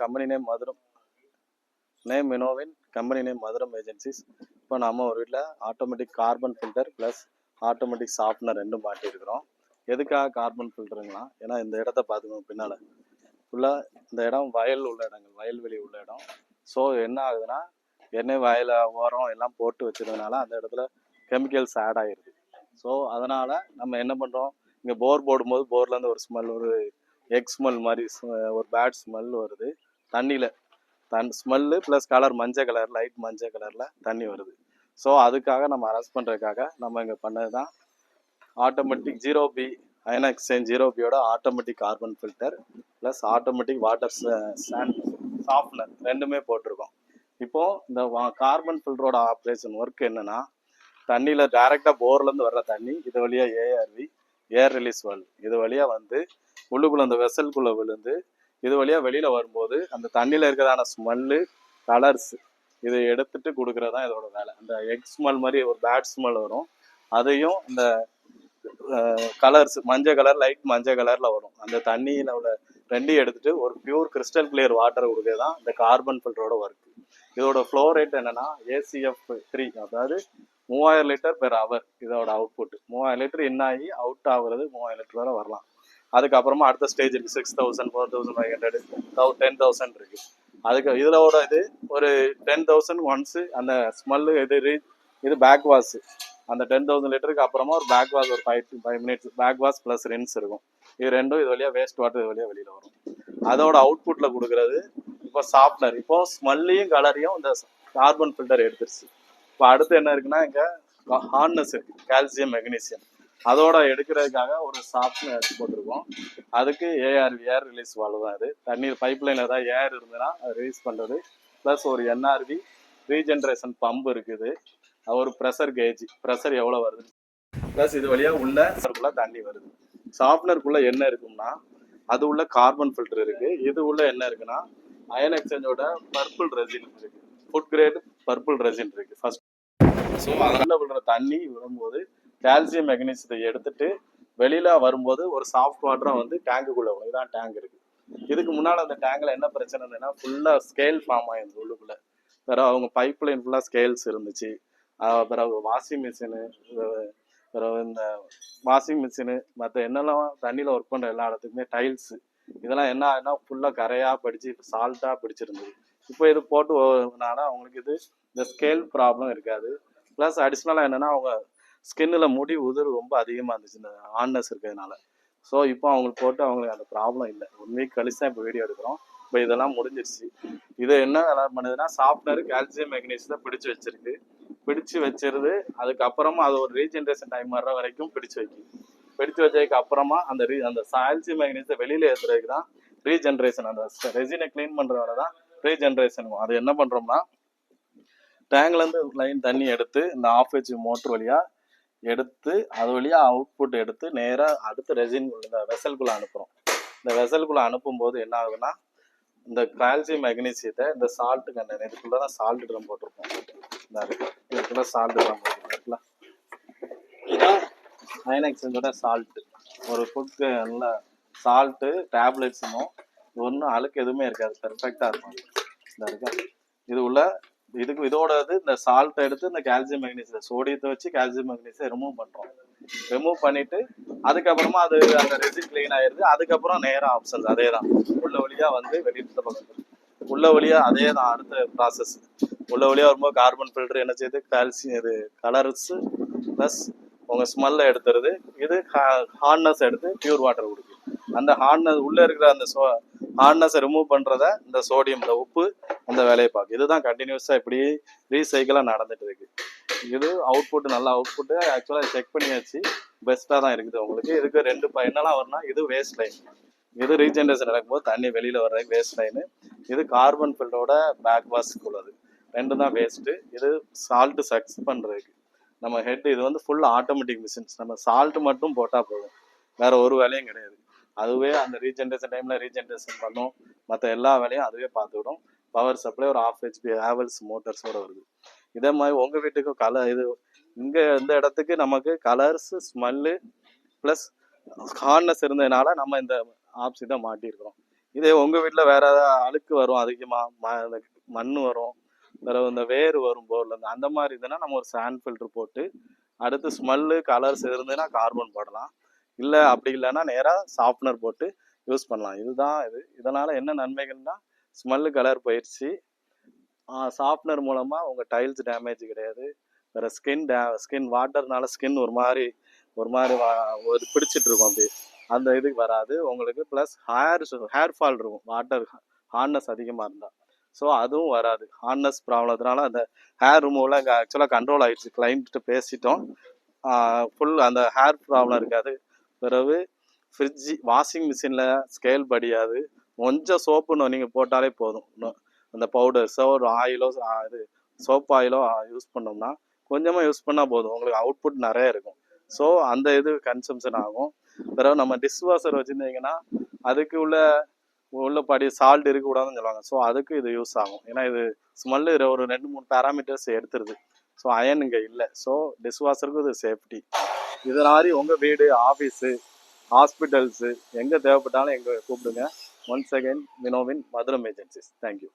Company name மதுரம் company name மதுரம் agencies. இப்போ நம்ம ஒரு வீட்டில் automatic carbon filter plus automatic softener ரெண்டும் மாட்டியிருக்கிறோம். எதுக்காக கார்பன் ஃபில்டருங்களா? ஏன்னா இந்த இடத்த பார்த்துக்கோங்க, பின்னால் ஃபுல்லாக இந்த இடம் வயல் உள்ள இடங்கள், வயல்வெளி உள்ள இடம். ஸோ என்ன ஆகுதுன்னா, எண்ணெய் வயலை உரம் எல்லாம் போட்டு வச்சதுனால அந்த இடத்துல கெமிக்கல்ஸ் ஆட் ஆகிடுது. ஸோ அதனால் நம்ம என்ன பண்ணுறோம், இங்கே போர் போடும்போது போர்லேருந்து ஒரு ஸ்மெல், ஒரு எக் ஸ்மெல் மாதிரி ஒரு பேட் ஸ்மெல் வருது. தண்ணியில் ஸ்மெல்லு ப்ளஸ் கலர் மஞ்சள் கலர், லைட் மஞ்சள் கலரில் தண்ணி வருது. ஸோ அதுக்காக நம்ம அரெஸ்ட் பண்ணுறதுக்காக நம்ம இங்கே பண்ணது தான் ஆட்டோமேட்டிக் 0B அயன் எக்ஸ்சேஞ்ச் 0Bயோட automatic carbon filter plus automatic water sand softener ரெண்டுமே போட்டிருக்கோம். இப்போது இந்த கார்பன் ஃபில்டரோட ஆப்ரேஷன் ஒர்க் என்னென்னா, தண்ணியில் டைரெக்டாக போர்லேருந்து வர்ற தண்ணி இது வழியாக ஏஆர்வி ஏர் ரிலீஸ் வால்வ் இது வழியாக வந்து உள்ளுக்குள்ளே அந்த வெசலுக்குள்ளே விழுந்து இது வழியாக வெளியில் வரும்போது அந்த தண்ணியில் இருக்கிறதான ஸ்மெல்லு, கலர்ஸ் இதை எடுத்துட்டு கொடுக்குறது தான் இதோட வேலை. அந்த எக் ஸ்மெல் மாதிரி ஒரு பேட் ஸ்மெல் வரும், அதையும் இந்த கலர்ஸ் மஞ்சள் கலர், லைட் மஞ்சள் கலரில் வரும். அந்த தண்ணியில் உள்ள ரெண்டையும் எடுத்துட்டு ஒரு பியூர் கிறிஸ்டல் கிளியர் வாட்டர் கொடுக்குறது தான் இந்த கார்பன் ஃபில்டரோட ஒர்க். இதோட ஃப்ளோ ரேட் என்னென்னா ACF3, அதாவது 3000 லிட்டர் பெர் ஹவர். இதோட அவுட்புட் 3000 லிட்டர் இன் ஆகி அவுட் ஆகுறது 3000 லிட்டர் வரை வரலாம். அதுக்கப்புறமா அடுத்த ஸ்டேஜ் இருக்குது, 6000, 4500, 10,000 இருக்குது. அதுக்கு இதோட இது ஒரு 10,000 ஒன்ஸு அந்த ஸ்மெல்லு இது பேக் வாஷ். அந்த 10,000 லிட்டருக்கு அப்புறமா ஒரு பேக் வாஷ், ஒரு 5 minutes backwash plus rinse இருக்கும். இது ரெண்டும் இது வழியாக வேஸ்ட் வாட்டர் இது வழியாக வெளியில் வரும். அதோட அவுட்புட்டில் கொடுக்குறது இப்போ சாஃப்ட்னர். இப்போ ஸ்மெல்லையும் கலரையும் இந்த கார்பன் ஃபில்டர் எடுத்துருச்சு. இப்போ அடுத்து என்ன இருக்குன்னா, இங்கே ஹார்ட்னஸ் இருக்குது, கால்சியம் மெக்னீசியம். அதோட எடுக்கிறதுக்காக ஒரு சாஃப்ட்னர் போட்டிருக்கோம். அதுக்கு ஏஆர்வி ஏர் ரிலீஸ் வால்வு தான். அது தண்ணீர் பைப்லைனில் ஏதாவது ஏர் இருந்ததுன்னா அதை ரிலீஸ் பண்ணுறது. ப்ளஸ் ஒரு NRV ரீஜென்ரேஷன் பம்பு இருக்குது, ஒரு ப்ரெஷர் கேஜ், ப்ரெஷர் எவ்வளோ வருது, ப்ளஸ் இது வழியாக உள்ள சர்க்குள்ளே தண்ணி வருது. சாஃப்ட்னருக்குள்ளே என்ன இருக்குன்னா, அது உள்ள கார்பன் ஃபில்டர் இருக்குது. இது உள்ள என்ன இருக்குன்னா, அயன் எக்ஸ்சேஞ்சோட பர்பிள் ரெசின் இருக்குது, ஃபுட் கிரேட் பர்பிள் ரெசின் இருக்குது ஃபர்ஸ்ட். ஸோ அதில் விழுற தண்ணி விடும்போது கால்சியம் மெக்னீசியத்தை எடுத்துட்டு வெளியில் வரும்போது ஒரு சாஃப்ட் வாட்டராக வந்து டேங்குக்குள்ளே வரும். இதான் டேங்க் இருக்குது. இதுக்கு முன்னால் அந்த டேங்கில் என்ன பிரச்சனை இருந்ததுன்னா, ஃபுல்லாக ஸ்கேல் ஃபார்ம் ஆயிருந்தது உள்ளுக்குள்ளே. வேறு அவங்க பைப் லைன் ஃபுல்லாக ஸ்கேல்ஸ் இருந்துச்சு. பிறகு வாஷிங் மிஷினு, பிறகு இந்த வாஷிங் மிஷினு, மற்ற என்னெல்லாம் தண்ணியில் ஒர்க் பண்ணுற எல்லா இடத்துக்குமே டைல்ஸு, இதெல்லாம் என்ன ஆகுதுன்னா ஃபுல்லாக கரையாக பிடிச்சி சால்ட்டாக பிடிச்சிருந்தது. இப்போ இது போட்டுனால அவங்களுக்கு இது இந்த ஸ்கேல் ப்ராப்ளம் இருக்காது. ப்ளஸ் அடிஷ்னலாக என்னென்னா, அவங்க ஸ்கின்னில் முடி உதிர் ரொம்ப அதிகமாக இருந்துச்சு இந்த ஆன்னஸ் இருக்கிறதுனால. ஸோ இப்போ அவங்களுக்கு போட்டு அவங்களுக்கு அந்த ப்ராப்ளம் இல்லை. 1 வீக் கழிச்சு தான் இப்போ வீடியோ எடுக்கிறோம். இப்போ இதெல்லாம் முடிஞ்சிருச்சு. இது என்ன பண்ணுதுன்னா, சாஃப்ட்னர் கால்சியம் மெக்னீசியத்தை பிடிச்சி வச்சிருது. அதுக்கப்புறமா அது ஒரு ரீஜென்ரேஷன் டைம் வர்ற வரைக்கும் பிடிச்சி வச்சதுக்கு அப்புறமா அந்த கால்சியம் மெக்னீசியத்தை வெளியில் ஏற்றுறதுக்கு தான் ரீஜென்ரேஷன். அந்த ரெசினை க்ளீன் பண்ணுற வேலை தான் ரீஜென்ரேஷன். அது என்ன பண்ணுறோம்னா, டேங்க்லேருந்து லைன் தண்ணி எடுத்து இந்த ஆஃப் மோட்டர் வழியாக எடுத்து அது வழியாக அவுட்புட் எடுத்து நேராக அடுத்து ரெசின் இந்த வெசலுக்குள்ளே அனுப்புகிறோம். இந்த வெசலுக்குள்ளே அனுப்பும்போது என்ன ஆகுதுன்னா, இந்த கால்சியம் மெக்னீசியத்தை இந்த சால்ட்டு கண்டெய்னர், இதுக்குள்ளே தான் சால்ட் ட்ரம் போட்டிருப்போம். இதுக்குள்ளே சால்ட் ட்ரம் போட்டிருக்கோம். இதுதான் அயன் எக்ஸ்சேஞ்சோட சால்ட்டு. ஒரு ஃபுட்க்கு நல்ல சால்ட்டு டேப்லெட்ஸும் ஒன்றும் அழுக்கு எதுவுமே இருக்காது, பெர்ஃபெக்டாக இருக்கும். இந்த இருக்கா இது உள்ள இதோட இந்த சால்ட்டை எடுத்து இந்த கால்சியம் மெக்னீசியம் சோடியத்தை வச்சு கால்சியம் மெக்னீசியம் ரிமூவ் பண்ணிட்டு அதுக்கப்புறமா அது அந்த ரெசின் கிளீன் ஆயிடுது. அதுக்கப்புறம் நேராக ஆப்ஷன்ஸ் அதே தான், உள்ள வழியாக வந்து வெளியிட்ட பக்கம் உள்ள வழியாக அதே தான் அடுத்த ப்ராசஸ். உள்ள வழியாக வரும்போது கார்பன் ஃபில்டர் என்ன செய்யுது, கால்சியம் இது கலர்ஸு ப்ளஸ் உங்கள் ஸ்மெல்லை எடுத்துருது. இது ஹார்ட்னஸ் எடுத்து பியூர் வாட்டர் கொடுக்குது. அந்த ஹார்ட்னஸ் உள்ளே இருக்கிற அந்த ஹார்ட்னஸை ரிமூவ் பண்ணுறத இந்த சோடியம், இந்த உப்பு அந்த வேலையை பார்க்கும். இதுதான் கண்டினியூஸாக இப்படி ரீசைக்கிளாக நடந்துட்டு இருக்கு. இது அவுட்புட் நல்ல அவுட்புட்டு. ஆக்சுவலாக செக் பண்ணியாச்சு, பெஸ்ட்டாக தான் இருக்குது உங்களுக்கு. இதுக்கு 2 என்னெல்லாம் வரும்னா, இது வேஸ்ட் லைன், இது ரீஜென்ரேஷன் நடக்கும்போது தண்ணி வெளியில் வர்ற வேஸ்ட் லைனு. இது கார்பன் ஃபில்டரோட பேக் வாஷ்க்கு உள்ளது. 2 தான் வேஸ்ட்டு. இது சால்ட்டு சக்ஸ் பண்ணுறதுக்கு நம்ம ஹெட். இது வந்து ஃபுல் ஆட்டோமேட்டிக் மிஷின்ஸ். நம்ம சால்ட்டு மட்டும் போட்டால் போதும், வேறு ஒரு வேலையும் கிடையாது. அதுவே அந்த ரீஜென்ரேஷன் டைமில் ரீஜென்ரேஷன் பண்ணும், மற்ற எல்லா வேலையும் அதுவே பார்த்துக்கிடும். பவர் சப்ளை ஒரு 1/2 HP ஹேவல்ஸ் மோட்டர்ஸோடு வருது. இதே மாதிரி உங்கள் வீட்டுக்கும் இது இங்கே இந்த இடத்துக்கு நமக்கு கலர்ஸு, ஸ்மெல்லு ப்ளஸ் ஹார்ட்னஸ் இருந்ததுனால நம்ம இந்த ஆப்ஸ் தான் மாட்டியிருக்கிறோம். இதே உங்கள் வீட்டில் வேறு ஏதாவது அழுக்கு வரும் அதிகமாக இந்த மண் வரும், பிறகு இந்த வேர் வரும் போர்லேருந்து, அந்த மாதிரி இருந்ததுன்னா நம்ம ஒரு சாண்ட் ஃபில்டர் போட்டு அடுத்து ஸ்மெல்லு கலர்ஸ் இருந்ததுன்னா கார்பன் போடலாம். இல்லை அப்படி இல்லைன்னா நேராக சாஃப்ட்னர் போட்டு யூஸ் பண்ணலாம். இதுதான் இதனால் என்ன நன்மைகள்னா ஸ்மெல்லு கலர் போயிடுச்சு. சாஃப்ட்னர் மூலமாக உங்கள் டைல்ஸ் டேமேஜ் கிடையாது. வேறு ஸ்கின் வாட்டர்னால ஸ்கின் ஒரு மாதிரி ஒரு பிடிச்சிட்டு இருக்கும் அப்படி, அந்த இதுக்கு வராது உங்களுக்கு. ப்ளஸ் ஹேர் ஃபால் இருக்கும் வாட்டர் ஹார்ட்னஸ் அதிகமாக இருந்தால், ஸோ அதுவும் வராது. ஹார்ட்னஸ் ப்ராப்ளத்தினால அந்த ஹேர் ரிமூவ்லாம் இங்கே ஆக்சுவலாக கண்ட்ரோல் ஆகிடுச்சு. கிளைண்ட்டு பேசிட்டோம், ஃபுல் அந்த ஹேர் ப்ராப்ளம் இருக்காது. பிறகு ஃப்ரிட்ஜு வாஷிங் மிஷினில் ஸ்கேல் படியாது. கொஞ்சம் சோப்பு நீங்கள் போட்டாலே போதும். அந்த பவுடர்ஸோ ஒரு ஆயிலோ இது சோப் ஆயிலோ யூஸ் பண்ணோம்னா கொஞ்சமாக யூஸ் பண்ணால் போதும், உங்களுக்கு அவுட்புட் நிறைய இருக்கும். ஸோ அந்த இது கன்சம்ஷன் ஆகும். பிறகு நம்ம டிஷ் வாஷர் வச்சுருந்தீங்கன்னா அதுக்கு உள்ள படி சால்ட் இருக்கக்கூடாதுன்னு சொல்லுவாங்க. ஸோ அதுக்கு இது யூஸ் ஆகும். ஏன்னா இது ஸ்மெல்லு ஒரு 2-3 பேராமீட்டர்ஸ் எடுத்துருது. ஸோ அயன் இங்கே இல்லை. ஸோ டிஷ் வாஷருக்கும் இது சேஃப்டி. இது மாதிரி உங்கள் வீடு, ஆஃபீஸு, ஹாஸ்பிட்டல்ஸு எங்கே தேவைப்பட்டாலும் எங்கே கூப்பிடுங்க. ஒன்ஸ் அகைன் வினோவின் மதுரம் ஏஜென்சிஸ். தேங்க்யூ.